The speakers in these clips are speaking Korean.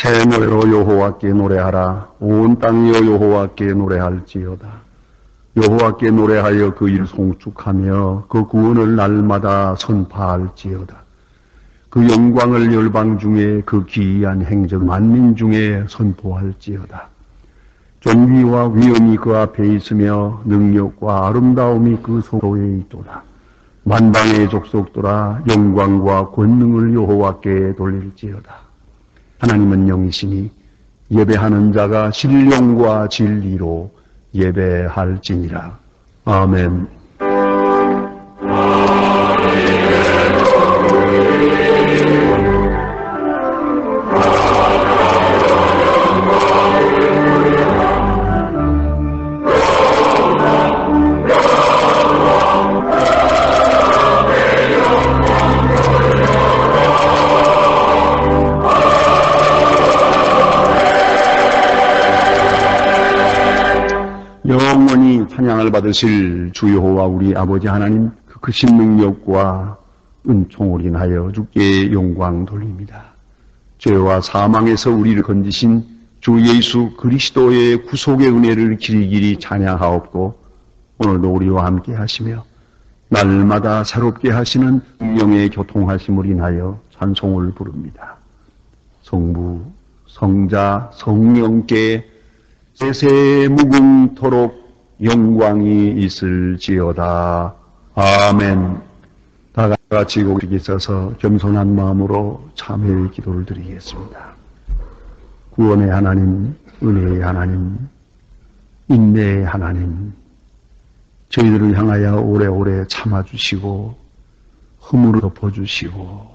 새 노래로 여호와께 노래하라. 온 땅이여 여호와께 노래할지어다. 여호와께 노래하여 그 일 송축하며 그 구원을 날마다 선파할지어다. 그 영광을 열방 중에 그 기이한 행적 만민 중에 선포할지어다. 존귀와 위엄이 그 앞에 있으며 능력과 아름다움이 그 소로에 있도다. 만방의 족속들아 영광과 권능을 여호와께 돌릴지어다. 하나님은 영이시니 예배하는 자가 신령과 진리로 예배할지니라. 아멘. 영원히 찬양을 받으실 주 여호와 우리 아버지 하나님, 그 크신 능력과 은총을 인하여 주께 영광 돌립니다. 죄와 사망에서 우리를 건지신 주 예수 그리스도의 구속의 은혜를 길이길이 찬양하옵고, 오늘도 우리와 함께 하시며 날마다 새롭게 하시는 성령의 교통하심을 인하여 찬송을 부릅니다. 성부, 성자, 성령께 세세 무궁토록 영광이 있을지어다. 아멘. 다 같이 고개 있어서 겸손한 마음으로 참회의 기도를 드리겠습니다. 구원의 하나님, 은혜의 하나님, 인내의 하나님, 저희들을 향하여 오래오래 참아주시고 허물을 덮어주시고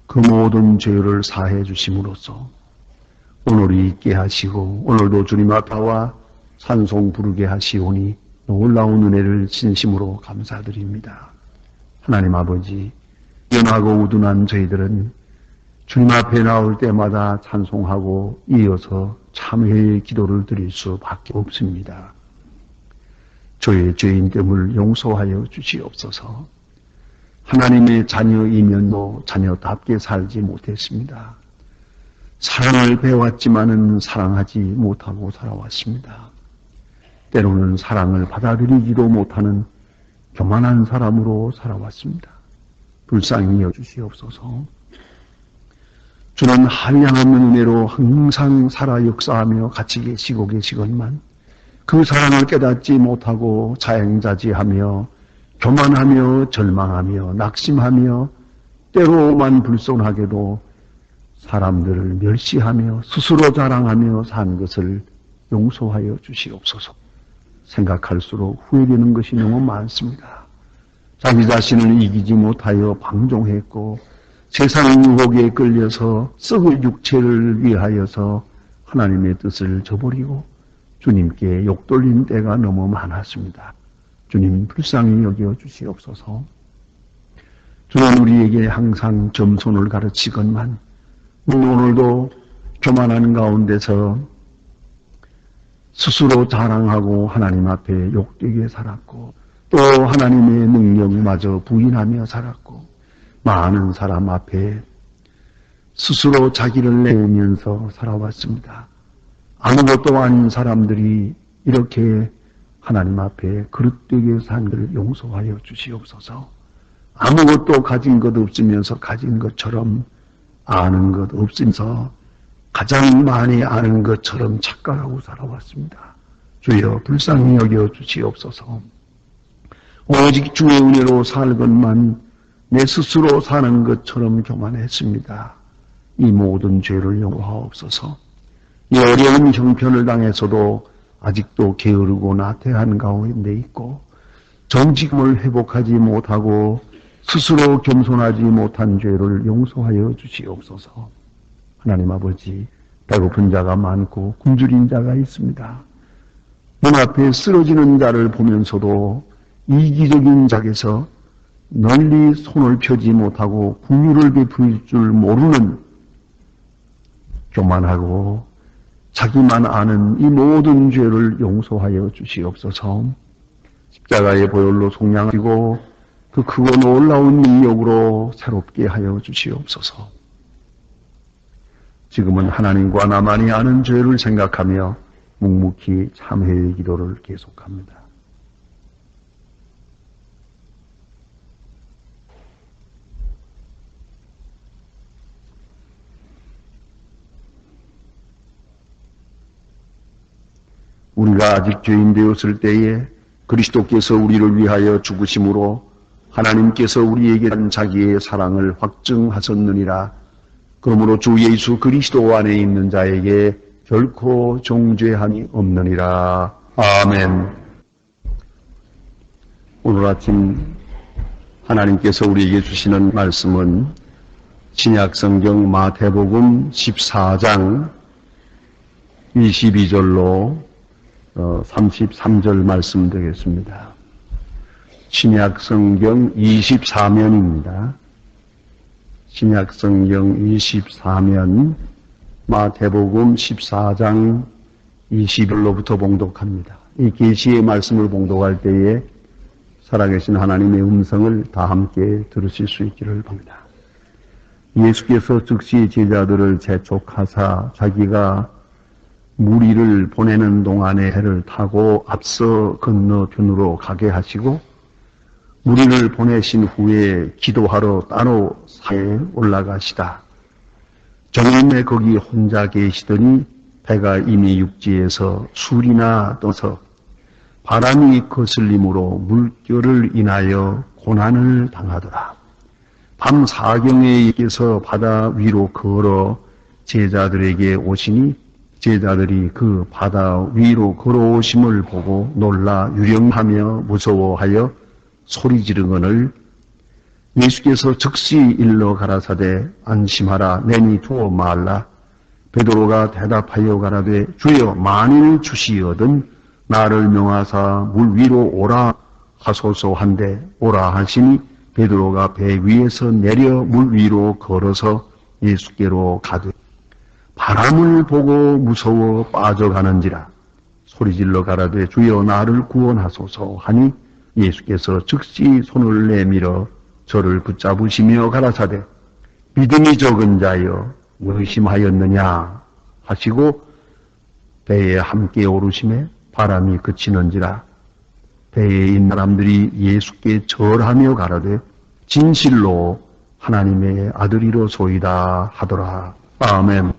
그 모든 죄를 사해 주심으로써 오늘이 있게 하시고 오늘도 주님 앞에 와 찬송 부르게 하시오니 놀라운 은혜를 진심으로 감사드립니다. 하나님 아버지, 연하고 우둔한 저희들은 주님 앞에 나올 때마다 찬송하고 이어서 참회의 기도를 드릴 수밖에 없습니다. 저의 죄인됨을 용서하여 주시옵소서. 하나님의 자녀이면도 자녀답게 살지 못했습니다. 사랑을 배웠지만은 사랑하지 못하고 살아왔습니다. 때로는 사랑을 받아들이지도 못하는 교만한 사람으로 살아왔습니다. 불쌍히 여주시옵소서. 주는 한량없는 은혜로 항상 살아 역사하며 같이 계시고 계시건만 그 사랑을 깨닫지 못하고 자행자지하며 교만하며 절망하며 낙심하며 때로만 불손하게도 사람들을 멸시하며 스스로 자랑하며 산 것을 용서하여 주시옵소서. 생각할수록 후회되는 것이 너무 많습니다. 자기 자신을 이기지 못하여 방종했고 세상 유혹에 끌려서 썩을 육체를 위하여서 하나님의 뜻을 저버리고 주님께 욕돌린 때가 너무 많았습니다. 주님 불쌍히 여겨 주시옵소서. 주는 우리에게 항상 겸손을 가르치건만 오늘도 교만한 가운데서 스스로 자랑하고 하나님 앞에 욕되게 살았고 또 하나님의 능력마저 부인하며 살았고 많은 사람 앞에 스스로 자기를 내면서 살아왔습니다. 아무것도 아닌 사람들이 이렇게 하나님 앞에 그릇되게 산 것을 용서하여 주시옵소서. 아무것도 가진 것 없으면서 가진 것처럼 아는 것 없으면서 가장 많이 아는 것처럼 착각하고 살아왔습니다. 주여 불쌍히 여겨 주시옵소서. 오직 주의 은혜로 살건만 내 스스로 사는 것처럼 교만했습니다. 이 모든 죄를 용서하옵소서. 이 어려운 형편을 당해서도 아직도 게으르고 나태한 가운데 있고 정직함을 회복하지 못하고 스스로 겸손하지 못한 죄를 용서하여 주시옵소서. 하나님 아버지, 배고픈 자가 많고 굶주린 자가 있습니다. 눈앞에 쓰러지는 자를 보면서도 이기적인 자에서 널리 손을 펴지 못하고 긍휼을 베풀 줄 모르는 교만하고 자기만 아는 이 모든 죄를 용서하여 주시옵소서. 십자가의 보혈로 속량하시고 그 크고 놀라운 능력으로 새롭게 하여 주시옵소서. 지금은 하나님과 나만이 아는 죄를 생각하며 묵묵히 참회의 기도를 계속합니다. 우리가 아직 죄인 되었을 때에 그리스도께서 우리를 위하여 죽으심으로 하나님께서 우리에게 한 자기의 사랑을 확증하셨느니라. 그러므로 주 예수 그리스도 안에 있는 자에게 결코 정죄함이 없느니라. 아멘. 오늘 아침 하나님께서 우리에게 주시는 말씀은 신약성경 마태복음 14장 22절로 33절 말씀 되겠습니다. 신약성경 24면입니다. 신약성경 24면 마태복음 14장 20절로부터 봉독합니다. 이 계시의 말씀을 봉독할 때에 살아계신 하나님의 음성을 다 함께 들으실 수 있기를 바랍니다. 예수께서 즉시 제자들을 재촉하사 자기가 무리를 보내는 동안에 해를 타고 앞서 건너편으로 가게 하시고 무리를 보내신 후에 기도하러 따로 산에 올라가시다. 정인에 거기 혼자 계시더니 배가 이미 육지에서 술이나 떠서 바람이 거슬림으로 물결을 인하여 고난을 당하더라. 밤 사경에 예께서 바다 위로 걸어 제자들에게 오시니 제자들이 그 바다 위로 걸어오심을 보고 놀라 유령하며 무서워하여 소리 지르거늘 예수께서 즉시 일러 가라사대 안심하라 내니 두어 말라. 베드로가 대답하여 가라되 주여 만일 주시거든 나를 명하사 물 위로 오라 하소서 한데 오라 하시니 베드로가 배 위에서 내려 물 위로 걸어서 예수께로 가되 바람을 보고 무서워 빠져가는지라 소리질러 가라되 주여 나를 구원하소서 하니 예수께서 즉시 손을 내밀어 저를 붙잡으시며 가라사대 믿음이 적은 자여 의심하였느냐 하시고 배에 함께 오르심에 바람이 그치는지라. 배에 있는 사람들이 예수께 절하며 가라되 진실로 하나님의 아들이로소이다 하더라. 아멘.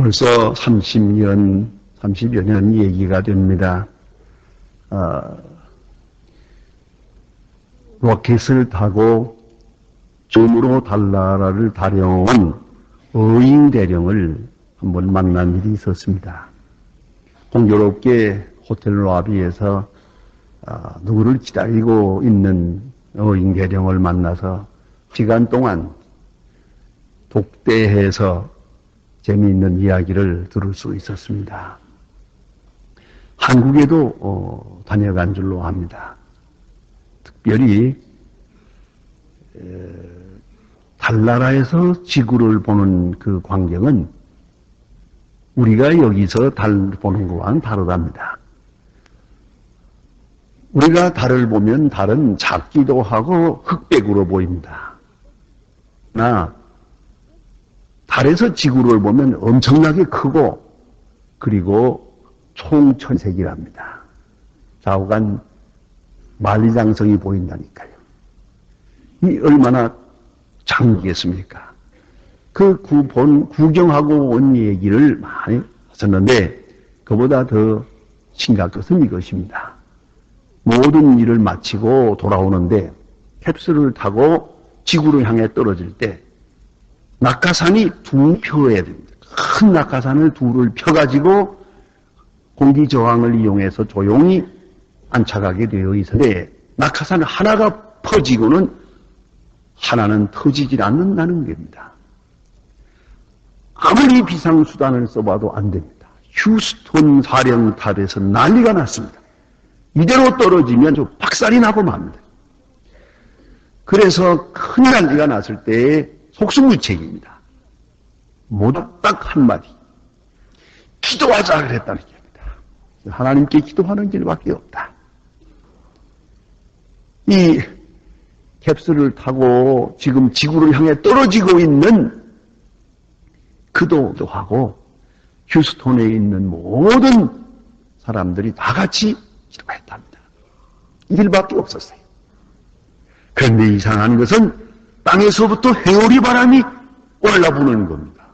벌써 30여 년 얘기가 됩니다. 로켓을 타고 처음으로 달나라를 다녀온 어잉 대령을 한번 만난 일이 있었습니다. 공교롭게 호텔 로비에서 누구를 기다리고 있는 어잉 대령을 만나서 시간 동안 독대해서 재미있는 이야기를 들을 수 있었습니다. 한국에도 다녀간 줄로 압니다. 특별히 달나라에서 지구를 보는 그 광경은 우리가 여기서 달 보는 것과는 다르답니다. 우리가 달을 보면 달은 작기도 하고 흑백으로 보입니다. 그러나 달에서 지구를 보면 엄청나게 크고 그리고 총천색이랍니다. 좌우간 만리장성이 보인다니까요. 이 얼마나 장기겠습니까? 그 구경하고 온 얘기를 많이 하셨는데 그보다 더 심각한 것은 이것입니다. 모든 일을 마치고 돌아오는데 캡슐을 타고 지구를 향해 떨어질 때 낙하산이 두 펴야 됩니다. 큰 낙하산을 둘을 펴가지고 공기 저항을 이용해서 조용히 안착하게 되어 있는데 낙하산 하나가 퍼지고는 하나는 터지질 않는다는 겁니다. 아무리 비상수단을 써봐도 안 됩니다. 휴스턴 사령탑에서 난리가 났습니다. 이대로 떨어지면 저 박살이 나고 맙니다. 그래서 큰 난리가 났을 때의 속수무책입니다. 모두 딱 한마디. 기도하자 그랬다는 겁니다. 하나님께 기도하는 길밖에 없다. 이 캡슐을 타고 지금 지구를 향해 떨어지고 있는 그도 하고 휴스톤에 있는 모든 사람들이 다 같이 기도했답니다. 이 길밖에 없었어요. 그런데 이상한 것은 땅에서부터 해오리 바람이 올라부는 겁니다.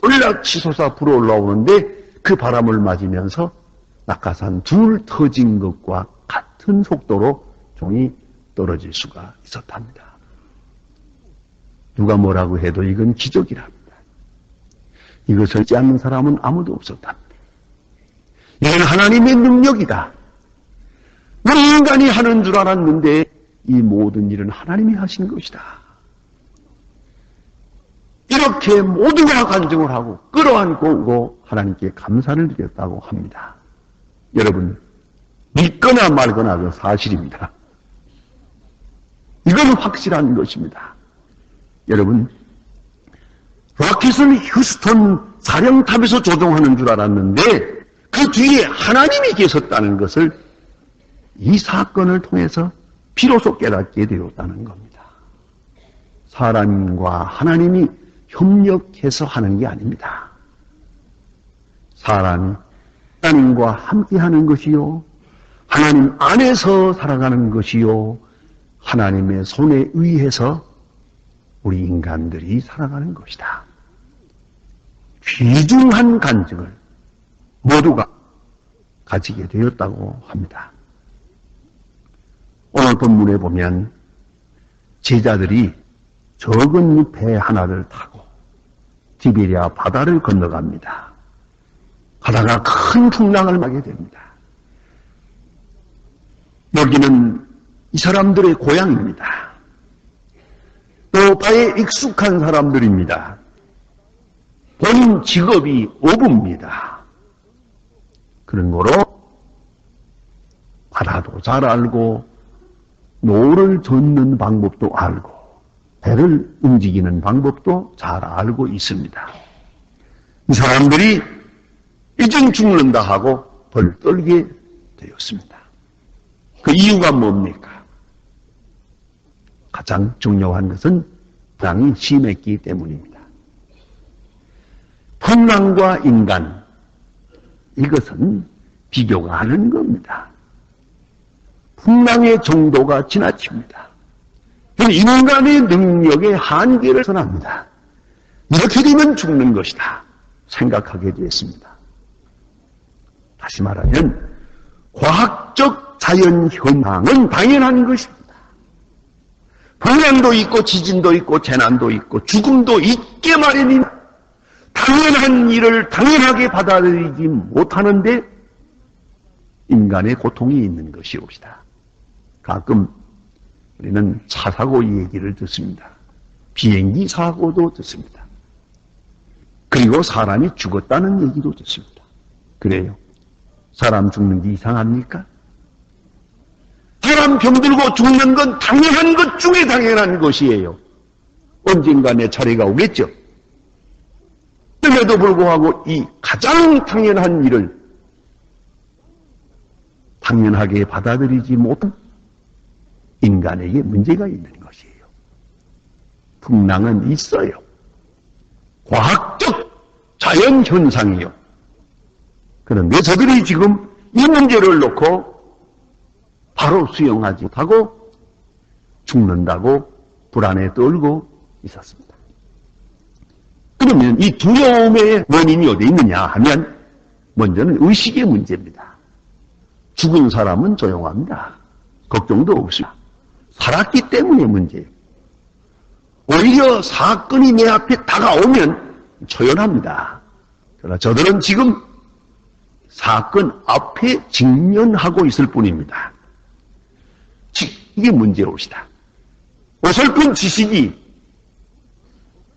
올라치솟아 불어 올라오는데 그 바람을 맞으면서 낙하산 둘 터진 것과 같은 속도로 종이 떨어질 수가 있었답니다. 누가 뭐라고 해도 이건 기적이랍니다. 이것을 잊지 않는 사람은 아무도 없었답니다. 이건 하나님의 능력이다. 우리 인간이 하는 줄 알았는데 이 모든 일은 하나님이 하신 것이다. 이렇게 모두가 간증을 하고 끌어안고 오고 하나님께 감사를 드렸다고 합니다. 여러분, 믿거나 말거나 그 사실입니다. 이건 확실한 것입니다. 여러분, 로켓은 휴스턴 사령탑에서 조종하는 줄 알았는데 그 뒤에 하나님이 계셨다는 것을 이 사건을 통해서 비로소 깨닫게 되었다는 겁니다. 사람과 하나님이 협력해서 하는 게 아닙니다. 사람이 하나님과 함께하는 것이요, 하나님 안에서 살아가는 것이요, 하나님의 손에 의해서 우리 인간들이 살아가는 것이다. 귀중한 간증을 모두가 가지게 되었다고 합니다. 오늘 본문에 보면 제자들이 적은 배 하나를 타고 디베리아 바다를 건너갑니다. 가다가 큰 풍랑을 맞게 됩니다. 여기는 이 사람들의 고향입니다. 또 바에 익숙한 사람들입니다. 본인 직업이 어부입니다. 그런 거로 바다도 잘 알고 노를 젓는 방법도 알고 배를 움직이는 방법도 잘 알고 있습니다. 이 사람들이 이젠 죽는다 하고 벌 떨게 되었습니다. 그 이유가 뭡니까? 가장 중요한 것은 풍랑이 심했기 때문입니다. 풍랑과 인간, 이것은 비교가 하는 겁니다. 풍랑의 정도가 지나칩니다. 인간의 능력의 한계를 선합니다. 이렇게 되면 죽는 것이다. 생각하게 되었습니다. 다시 말하면 과학적 자연 현상은 당연한 것입니다. 풍랑도 있고 지진도 있고 재난도 있고 죽음도 있게 마련인 당연한 일을 당연하게 받아들이지 못하는데 인간의 고통이 있는 것이옵시다. 가끔 우리는 차 사고 얘기를 듣습니다. 비행기 사고도 듣습니다. 그리고 사람이 죽었다는 얘기도 듣습니다. 그래요. 사람 죽는 게 이상합니까? 사람 병들고 죽는 건 당연한 것 중에 당연한 것이에요. 언젠가 내 차례가 오겠죠. 그럼에도 불구하고 이 가장 당연한 일을 당연하게 받아들이지 못한 인간에게 문제가 있는 것이에요. 풍랑은 있어요. 과학적 자연현상이요. 그런데 저들이 지금 이 문제를 놓고 바로 수용하지 못하고 죽는다고 불안에 떨고 있었습니다. 그러면 이 두려움의 원인이 어디 있느냐 하면 먼저는 의식의 문제입니다. 죽은 사람은 조용합니다. 걱정도 없습니다. 살았기 때문에 문제예요. 오히려 사건이 내 앞에 다가오면 초연합니다. 그러나 저들은 지금 사건 앞에 직면하고 있을 뿐입니다. 즉 이게 문제로시다. 어설픈 지식이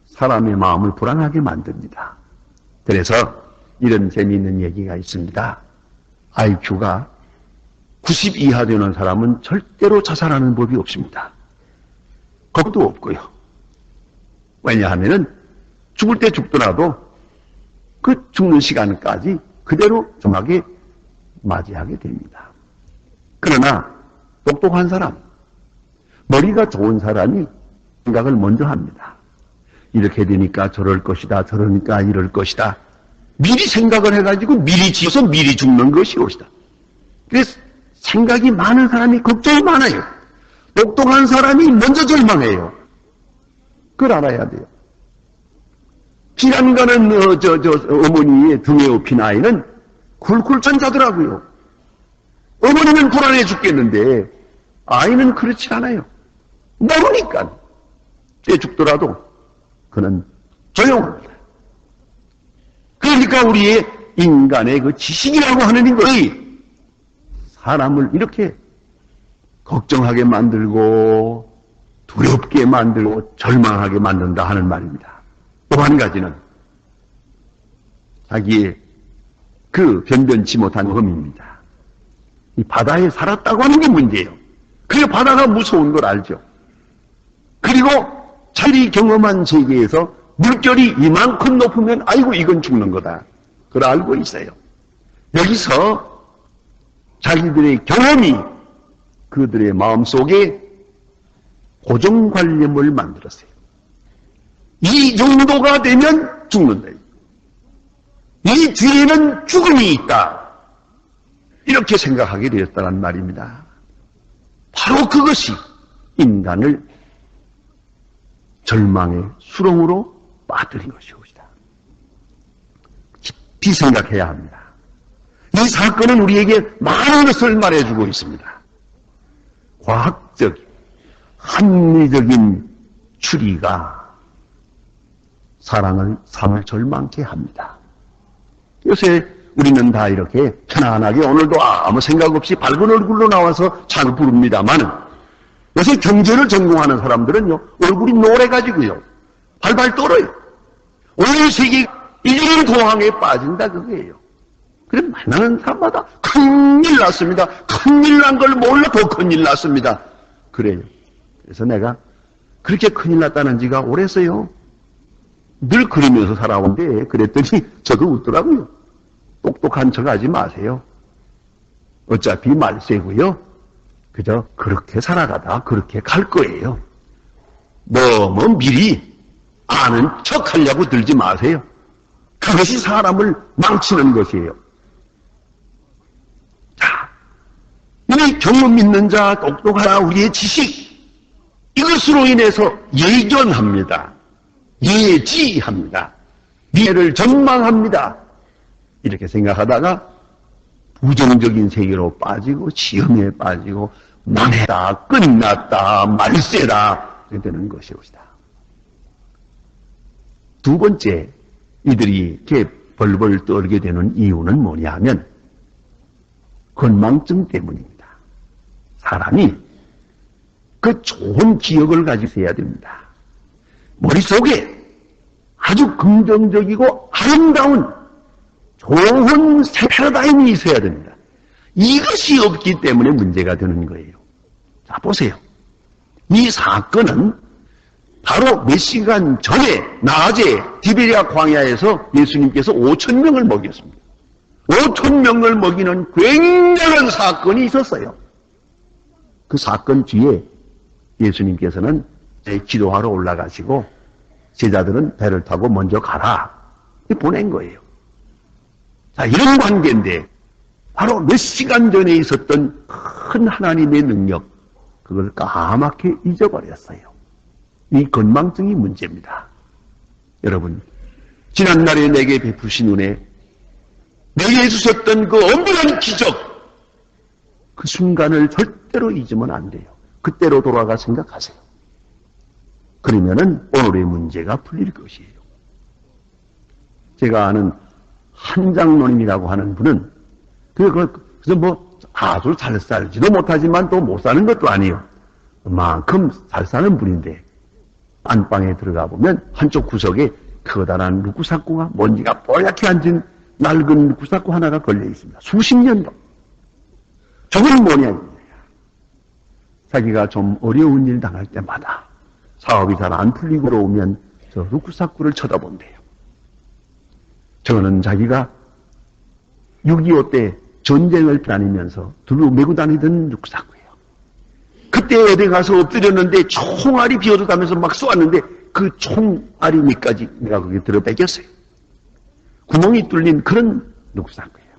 사람의 마음을 불안하게 만듭니다. 그래서 이런 재미있는 얘기가 있습니다. IQ가 90 이하 되는 사람은 절대로 자살하는 법이 없습니다. 겁도 없고요. 왜냐하면 죽을 때 죽더라도 그 죽는 시간까지 그대로 정하게 맞이하게 됩니다. 그러나 똑똑한 사람, 머리가 좋은 사람이 생각을 먼저 합니다. 이렇게 되니까 저럴 것이다, 저러니까 이럴 것이다. 미리 생각을 해가지고 미리 지어서 미리 죽는 것이 옳다. 그래서 생각이 많은 사람이 걱정이 많아요. 똑똑한 사람이 먼저 절망해요. 그걸 알아야 돼요. 피난 가는 어머니의 등에 업힌 아이는 쿨쿨 잔자더라고요. 어머니는 불안해 죽겠는데 아이는 그렇지 않아요. 모르니까 때 죽더라도 그는 조용합니다. 그러니까 우리의 인간의 그 지식이라고 하는 것이 사람을 이렇게 걱정하게 만들고 두렵게 만들고 절망하게 만든다 하는 말입니다. 또 한 가지는 자기의 그 변변치 못한 험입니다. 이 바다에 살았다고 하는 게 문제예요. 그리고 바다가 무서운 걸 알죠. 그리고 자기 경험한 세계에서 물결이 이만큼 높으면 아이고 이건 죽는 거다. 그걸 알고 있어요. 여기서 자기들의 경험이 그들의 마음속에 고정관념을 만들었어요. 이 정도가 되면 죽는다. 이 뒤에는 죽음이 있다. 이렇게 생각하게 되었다는 말입니다. 바로 그것이 인간을 절망의 수렁으로 빠뜨린 것이옵니다. 깊이 생각해야 합니다. 이 사건은 우리에게 많은 것을 말해주고 있습니다. 과학적, 합리적인 추리가 삶을 절망케 합니다. 요새 우리는 다 이렇게 편안하게 오늘도 아무 생각 없이 밝은 얼굴로 나와서 찬을 부릅니다만은 요새 경제를 전공하는 사람들은요, 얼굴이 노래가지고요, 발발 떨어요. 온 세계 이런 공황에 빠진다 그거예요. 그래 만나는 사람마다 큰일 났습니다. 큰일 난 걸 몰라 더 큰일 났습니다. 그래요. 그래서 내가 그렇게 큰일 났다는 지가 오래서요. 늘 그러면서 살아온데 그랬더니 저도 웃더라고요. 똑똑한 척 하지 마세요. 어차피 말세고요. 그저 그렇게 살아가다 그렇게 갈 거예요. 너무 미리 아는 척 하려고 들지 마세요. 그것이 사람을 망치는 것이에요. 자, 이 경험 있는 자, 똑똑하다, 우리의 지식, 이것으로 인해서 예견합니다. 예지합니다. 미래를 전망합니다. 이렇게 생각하다가 부정적인 세계로 빠지고 시험에 빠지고 망했다, 끝났다, 말세다 이렇게 되는 것이옵니다. 두 번째, 이들이 이렇게 벌벌 떨게 되는 이유는 뭐냐 하면 건망증 때문입니다. 사람이 그 좋은 기억을 가지고 있어야 됩니다. 머릿속에 아주 긍정적이고 아름다운 좋은 패러다임이 있어야 됩니다. 이것이 없기 때문에 문제가 되는 거예요. 자, 보세요. 이 사건은 바로 몇 시간 전에 낮에 디베리아 광야에서 예수님께서 5,000명을 먹였습니다. 5,000명을 먹이는 굉장한 사건이 있었어요. 그 사건 뒤에 예수님께서는 기도하러 올라가시고 제자들은 배를 타고 먼저 가라 보낸 거예요. 자, 이런 관계인데 바로 몇 시간 전에 있었던 큰 하나님의 능력, 그걸 까맣게 잊어버렸어요. 이 건망증이 문제입니다. 여러분, 지난날에 내게 베푸신 은혜, 내게 해주셨던 그 엄청난 기적, 그 순간을 절대로 잊으면 안 돼요. 그때로 돌아가 생각하세요. 그러면은 오늘의 문제가 풀릴 것이에요. 제가 아는 한장로님이라고 하는 분은 그래서 뭐 아주 잘 살지도 못하지만 또 못 사는 것도 아니에요. 그만큼 잘 사는 분인데 안방에 들어가 보면 한쪽 구석에 커다란 루크사쿠가 먼지가 뽀얗게 앉은 낡은 루크사쿠 하나가 걸려 있습니다. 수십 년도. 저건 뭐냐? 자기가 좀 어려운 일 당할 때마다 사업이 잘 안 풀리고 오면 저 루크사쿠를 쳐다본대요. 저는 자기가 6.25 때 전쟁을 다니면서 두루 메고 다니던 루크사쿠예요. 그때 어디 가서 엎드렸는데 총알이 비어들어가면서 막 쏘았는데 그 총알이 밑까지 내가 거기 들어 뺏겼어요. 구멍이 뚫린 그런 루크사쿠예요.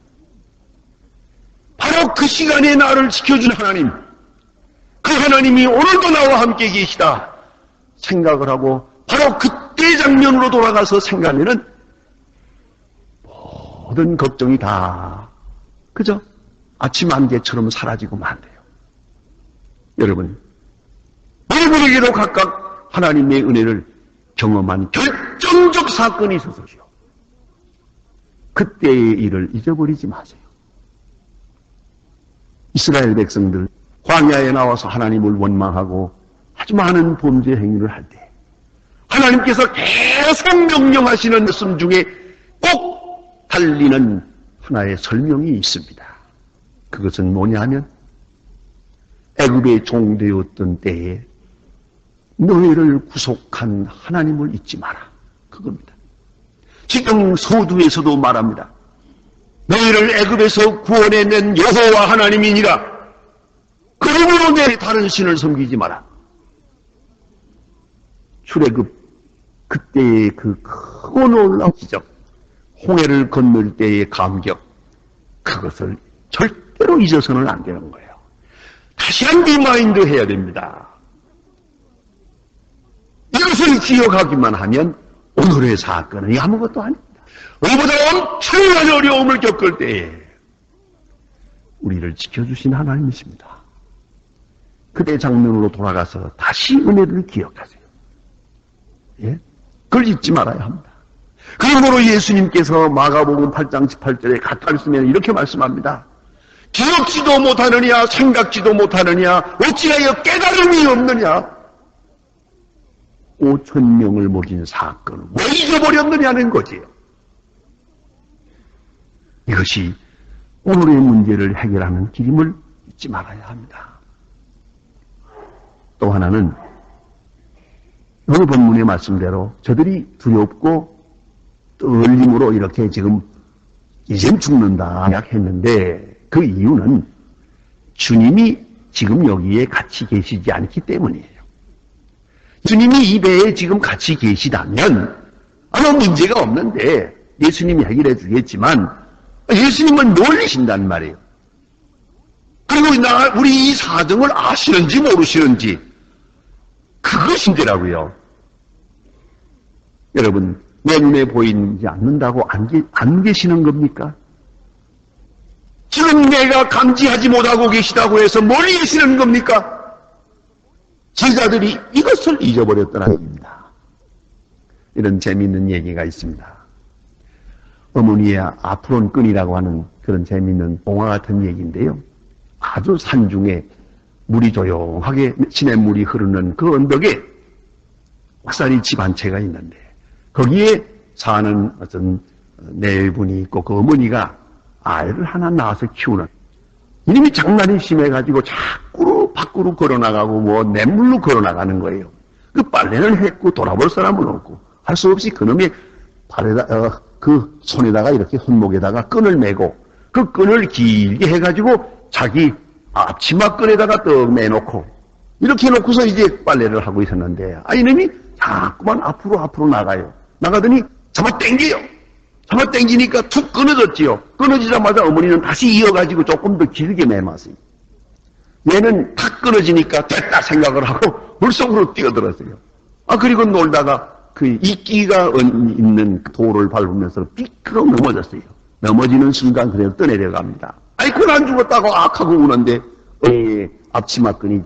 바로 그 시간에 나를 지켜준 하나님, 그 하나님이 오늘도 나와 함께 계시다 생각을 하고 바로 그때 장면으로 돌아가서 생각하면은 모든 걱정이 다 그죠? 아침 안개처럼 사라지고 만돼요. 여러분, 우리에게도 각각 하나님의 은혜를 경험한 결정적 사건이 있어서요. 그때의 일을 잊어버리지 마세요. 이스라엘 백성들 광야에 나와서 하나님을 원망하고 아주 많은 범죄 행위를 할 때 하나님께서 계속 명령하시는 말씀 중에 꼭 달리는 하나의 설명이 있습니다. 그것은 뭐냐 하면 애굽의 종되었던 때에 너희를 구속한 하나님을 잊지 마라. 그겁니다. 지금 서두에서도 말합니다. 너희를 애굽에서 구원해낸 여호와 하나님이니라. 그러므로 내 다른 신을 섬기지 마라. 출애굽 그때의 그 크고 놀라운 기적, 홍해를 건널 때의 감격, 그것을 절대로 잊어서는 안 되는 거예요. 다시 한 리마인드 해야 됩니다. 이것을 기억하기만 하면 오늘의 사건은 아무것도 아닙니다. 우리보다 엄청난 어려움을 겪을 때에 우리를 지켜주신 하나님이십니다. 그때 장면으로 돌아가서 다시 은혜를 기억하세요. 예? 그걸 잊지 말아야 합니다. 그러므로 예수님께서 마가복음 8장 18절에 가타르시면 이렇게 말씀합니다. 기억지도 못하느냐 생각지도 못하느냐 어찌하여 깨달음이 없느냐. 5,000명을 먹인 사건을 왜 잊어버렸느냐는 거지요. 이것이 오늘의 문제를 해결하는 길임을 잊지 말아야 합니다. 또 하나는 오늘 본문의 말씀대로 저들이 두렵고 떨림으로 이렇게 지금 이젠 죽는다 했는데 그 이유는 주님이 지금 여기에 같이 계시지 않기 때문이에요. 주님이 이 배에 지금 같이 계시다면 아무 문제가 없는데 예수님이 해결해 주겠지만 예수님은 놀리신단 말이에요. 그리고 우리 이 사정을 아시는지 모르시는지 그것인데라고요. 여러분, 내 눈에 보이지 않는다고 안 계시는 겁니까? 지금 내가 감지하지 못하고 계시다고 해서 멀리 계시는 겁니까? 제자들이 이것을 잊어버렸더라 얘기입니다. 이런 재미있는 얘기가 있습니다. 어머니의 아프론 끈이라고 하는 그런 재미있는 동화 같은 얘기인데요. 아주 산중에 물이 조용하게 시냇물이 흐르는 그 언덕에 옥살이 집 한 채가 있는데 거기에 사는 어떤 내분이 있고 그 어머니가 아이를 하나 낳아서 키우는 이놈이 장난이 심해가지고 자꾸 밖으로 걸어나가고 뭐 냇물로 걸어나가는 거예요. 그 빨래는 했고 돌아볼 사람은 없고 할 수 없이 그놈의 발에다 그 손에다가 이렇게 손목에다가 끈을 메고 그 끈을 길게 해가지고 자기 앞치마 끈에다가 떡 매놓고 이렇게 해놓고서 이제 빨래를 하고 있었는데 이놈이 자꾸만 앞으로 나가요. 나가더니 잡아 당겨요. 잡아 당기니까 툭 끊어졌지요. 끊어지자마자 어머니는 다시 이어가지고 조금 더 길게 매mas어요. 얘는 탁 끊어지니까 됐다 생각을 하고 물속으로 뛰어들었어요. 그리고 놀다가 그 이끼가 있는 돌을 밟으면서 삐끄러 넘어졌어요. 넘어지는 순간 그대로 떠내려갑니다. 그건 안 죽었다고 악하고 우는데 앞치마끈이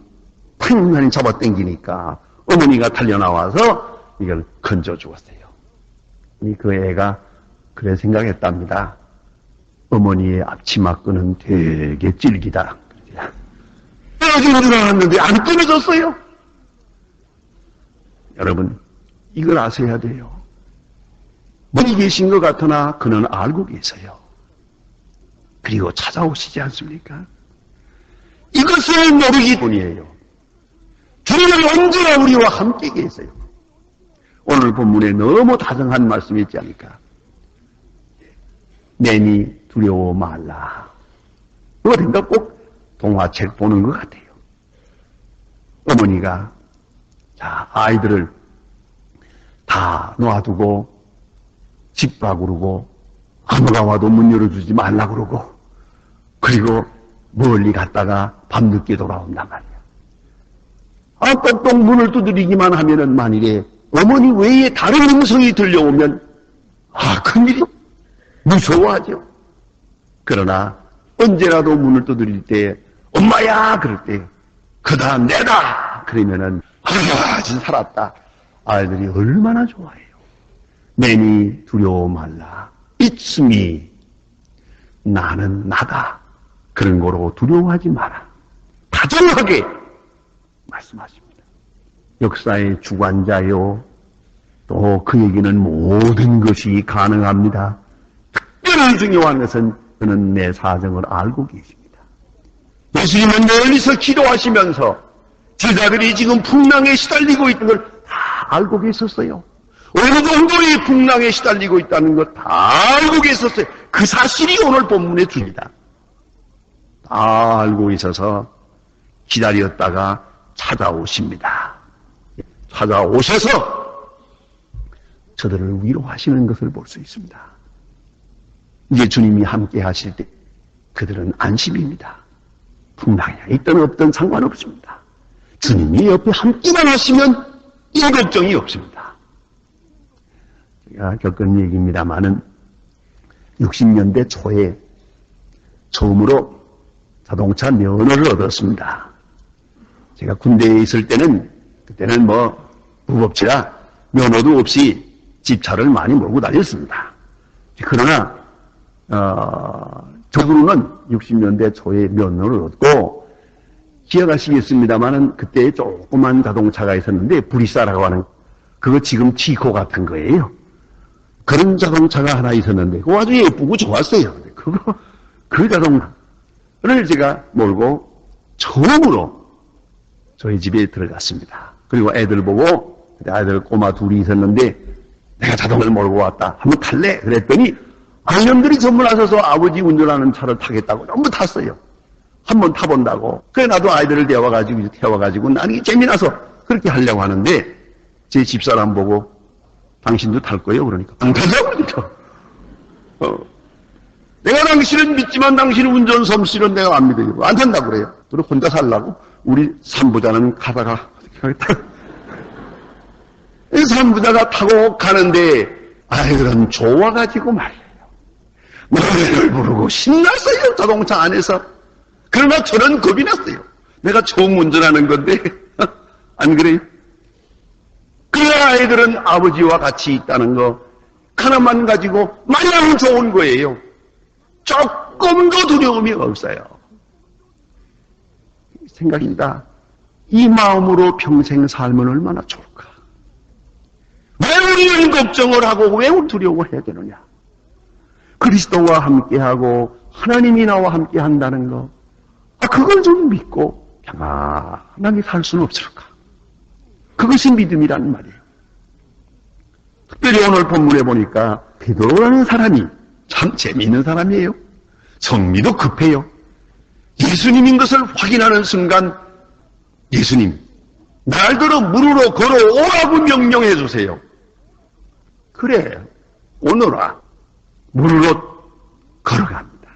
탕하니 잡아 당기니까 어머니가 달려나와서 이걸 건져 주었어요. 그 애가 그래 생각했답니다. 어머니의 앞치마끈은 되게 질기다. 끊어지는 줄 알았는데 안 끊어졌어요. 여러분 이걸 아셔야 돼요. 멀리 계신 것 같으나 그는 알고 계세요. 그리고 찾아오시지 않습니까? 이것을 모르기 뿐이에요. 주님은 언제나 우리와 함께 계세요. 오늘 본문에 너무 다정한 말씀이 있지 않습니까? 내니 두려워 말라. 어딘가 꼭 동화책 보는 것 같아요. 어머니가 아이들을 다 놔두고 집 밖으로 아무나 와도 문 열어주지 말라 그러고 그리고 멀리 갔다가 밤늦게 돌아온단 말이야. 똑똑 문을 두드리기만 하면은 만일에 어머니 외에 다른 음성이 들려오면 큰일이 무서워하죠. 그러나 언제라도 문을 두드릴 때 엄마야 그럴 때 그다 내다 그러면은 진짜 살았다. 아이들이 얼마나 좋아해요. 내니 두려워 말라. It's me. 나는 나다. 그런 거로 두려워하지 마라. 다정하게 말씀하십니다. 역사의 주관자요. 또 그에게는 모든 것이 가능합니다. 특별히 중요한 것은 그는 내 사정을 알고 계십니다. 예수님은 멀리서 기도하시면서 제자들이 지금 풍랑에 시달리고 있는 걸 다 알고 계셨어요. 어느 정도의 풍랑에 시달리고 있다는 것 다 알고 계셨어요. 그 사실이 오늘 본문에 줍니다. 다 알고 있어서 기다렸다가 찾아오십니다. 찾아오셔서 저들을 위로하시는 것을 볼 수 있습니다. 이제 주님이 함께 하실 때 그들은 안심입니다. 풍랑이 있든 없든 상관없습니다. 주님이 옆에 함께만 하시면 이 걱정이 없습니다. 제가 겪은 얘기입니다만은 60년대 초에 처음으로 자동차 면허를 얻었습니다. 제가 군대에 있을 때는 그때는 무법지라 면허도 없이 집차를 많이 몰고 다녔습니다. 그러나 적으로는 60년대 초에 면허를 얻고 기억하시겠습니다만은 그때 조그만 자동차가 있었는데 브리사라고 하는 그거 지금 티코 같은 거예요. 그런 자동차가 하나 있었는데 그거 아주 예쁘고 좋았어요. 그 자동차를 제가 몰고 처음으로 저희 집에 들어갔습니다. 그리고 애들 보고 아이들 꼬마 둘이 있었는데 내가 자동차를 몰고 왔다. 한번 탈래? 그랬더니 아이놈들이 전부 나서서 아버지 운전하는 차를 타겠다고 전부 탔어요. 한번 타본다고. 그래 나도 아이들을 태워가지고 나는 이게 재미나서 그렇게 하려고 하는데 제 집사람 보고 당신도 탈 거예요? 그러니까 안 타자고 그러니까. 내가 당신은 믿지만 당신은 운전 솜씨는 내가 안 믿어요. 안 탄다고 그래요. 그리고 혼자 살라고 우리 삼부자는 가다가 어떻게 하겠다. 이 삼부자가 타고 가는데 아이들은 좋아가지고 말이에요. 노래를 부르고 신났어요, 자동차 안에서. 그러나 저는 겁이 났어요. 내가 처음 운전하는 건데. 안 그래요? 그 아이들은 아버지와 같이 있다는 거 하나만 가지고 마냥 좋은 거예요. 조금도 두려움이 없어요. 생각입니다. 이 마음으로 평생 살면 얼마나 좋을까? 왜 우리는 걱정을 하고 왜 두려워해야 되느냐? 그리스도와 함께하고 하나님이 나와 함께한다는 거, 그걸 좀 믿고 평안하게 살 수는 없을까? 그것이 믿음이란 말이에요. 특별히 오늘 본문에 보니까 베드로라는 사람이 참 재미있는 사람이에요. 성미도 급해요. 예수님인 것을 확인하는 순간 예수님, 날들어 물으러 걸어오라고 명령해 주세요. 그래, 오너라. 물으러 걸어갑니다.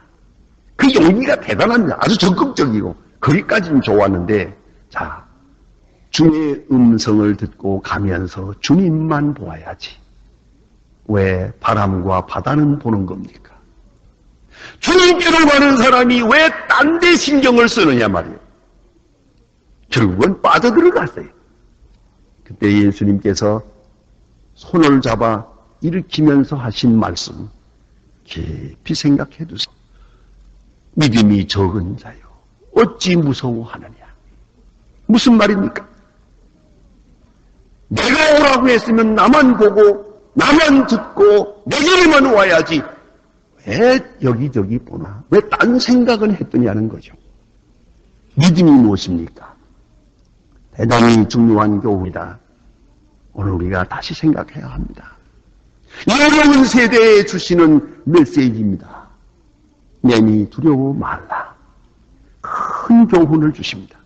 그 용기가 대단합니다. 아주 적극적이고 거기까지는 좋았는데, 자, 주의 음성을 듣고 가면서 주님만 보아야지. 왜 바람과 바다는 보는 겁니까? 주님께로 가는 사람이 왜 딴 데 신경을 쓰느냐 말이에요. 결국은 빠져들어갔어요. 그때 예수님께서 손을 잡아 일으키면서 하신 말씀 깊이 생각해 두세요. 믿음이 적은 자요, 어찌 무서워하느냐. 무슨 말입니까? 내가 오라고 했으면 나만 보고 나만 듣고 내게만 와야지 왜 여기저기 보나? 왜 딴 생각은 했더냐는 거죠. 믿음이 무엇입니까? 대단히 중요한 교훈이다. 오늘 우리가 다시 생각해야 합니다. 어려운 세대에 주시는 메시지입니다. 내니 두려워 말라. 큰 교훈을 주십니다.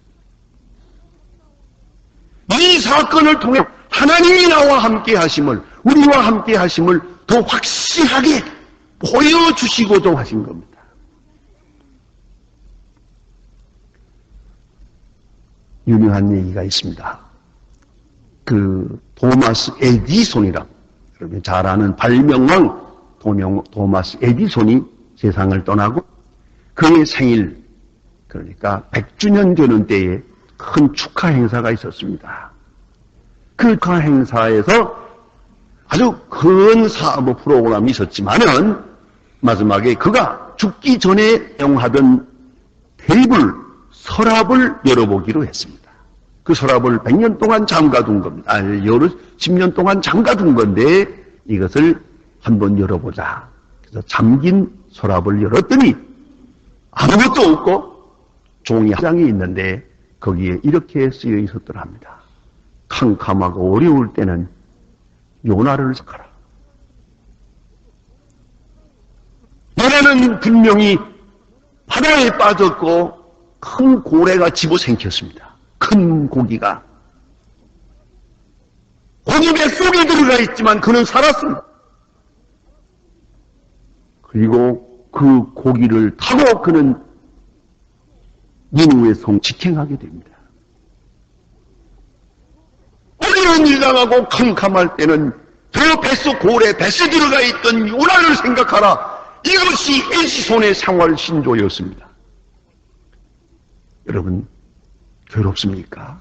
이 사건을 통해 하나님이 나와 함께 하심을, 우리와 함께 하심을 더 확실하게 보여주시고자 하신 겁니다. 유명한 얘기가 있습니다. 그 토마스 에디손이라, 여러분 잘 아는 발명왕 토마스 에디손이 세상을 떠나고 그의 생일, 그러니까 100주년 되는 때에 큰 축하 행사가 있었습니다. 그 축하 행사에서 아주 큰 사업 프로그램이 있었지만은 마지막에 그가 죽기 전에 사용하던 테이블, 서랍을 열어보기로 했습니다. 그 서랍을 100년 동안 잠가둔 겁니다. 10년 동안 잠가둔 건데 이것을 한번 열어보자. 그래서 잠긴 서랍을 열었더니 아무것도 없고 종이 한 장이 있는데 거기에 이렇게 쓰여 있었더랍니다. 캄캄하고 어려울 때는 요나를 생각하라. 요나는 분명히 바다에 빠졌고 큰 고래가 집어삼켰습니다. 큰 고기가. 고기 뱃속에 들어가 있지만 그는 살았습니다. 그리고 그 고기를 타고 그는 니느웨 성 직행하게 됩니다. 어려운 일 당하고 캄캄할 때는 저 뱃속 고래, 뱃속에 들어가 있던 요나를 생각하라. 이것이 에지손의 생활 신조였습니다. 여러분, 괴롭습니까?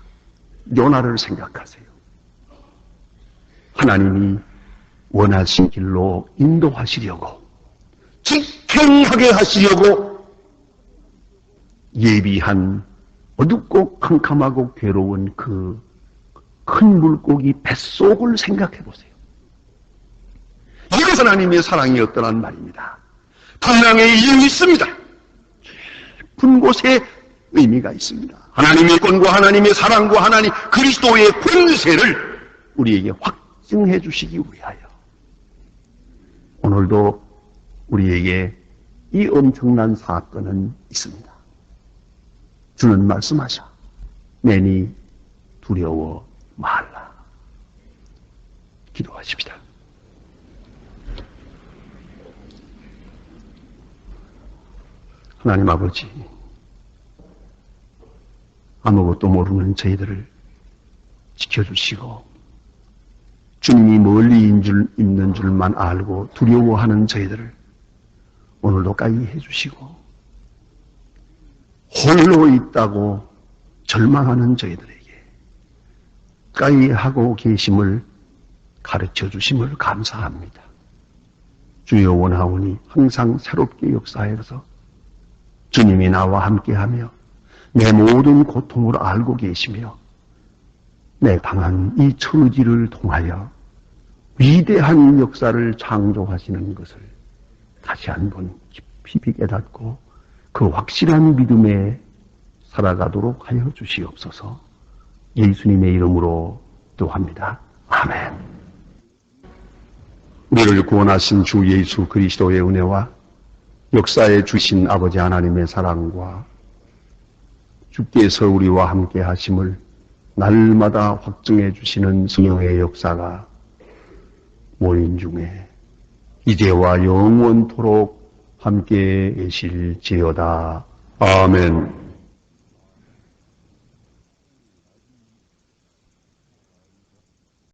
요나를 생각하세요. 하나님이 원하신 길로 인도하시려고, 직행하게 하시려고 예비한 어둡고 캄캄하고 괴로운 그 큰 물고기 뱃속을 생각해 보세요. 이것은 하나님의 사랑이었더란 말입니다. 방랑의 이유가 있습니다. 깊은 곳에 의미가 있습니다. 하나님의 권과 하나님의 사랑과 하나님 그리스도의 권세를 우리에게 확증해 주시기 위하여 오늘도 우리에게 이 엄청난 사건은 있습니다. 주는 말씀하셔. 내니 두려워 말라. 기도하십시다. 하나님 아버지, 아무것도 모르는 저희들을 지켜주시고 주님이 멀리 있는 줄만 알고 두려워하는 저희들을 오늘도 가히 해주시고, 홀로 있다고 절망하는 저희들에게 가히 하고 계심을 가르쳐 주심을 감사합니다. 주여, 원하오니 항상 새롭게 역사하여서 주님이 나와 함께하며 내 모든 고통을 알고 계시며 내 강한 이 처지를 통하여 위대한 역사를 창조하시는 것을 다시 한번 깊이 깨닫고 그 확실한 믿음에 살아가도록 하여 주시옵소서. 예수님의 이름으로 기도합니다. 아멘. 우리를 구원하신 주 예수 그리스도의 은혜와 역사에 주신 아버지 하나님의 사랑과 주께서 우리와 함께 하심을 날마다 확증해 주시는 성령의 역사가 모인 중에 이제와 영원토록 함께 계실지어다. 아멘.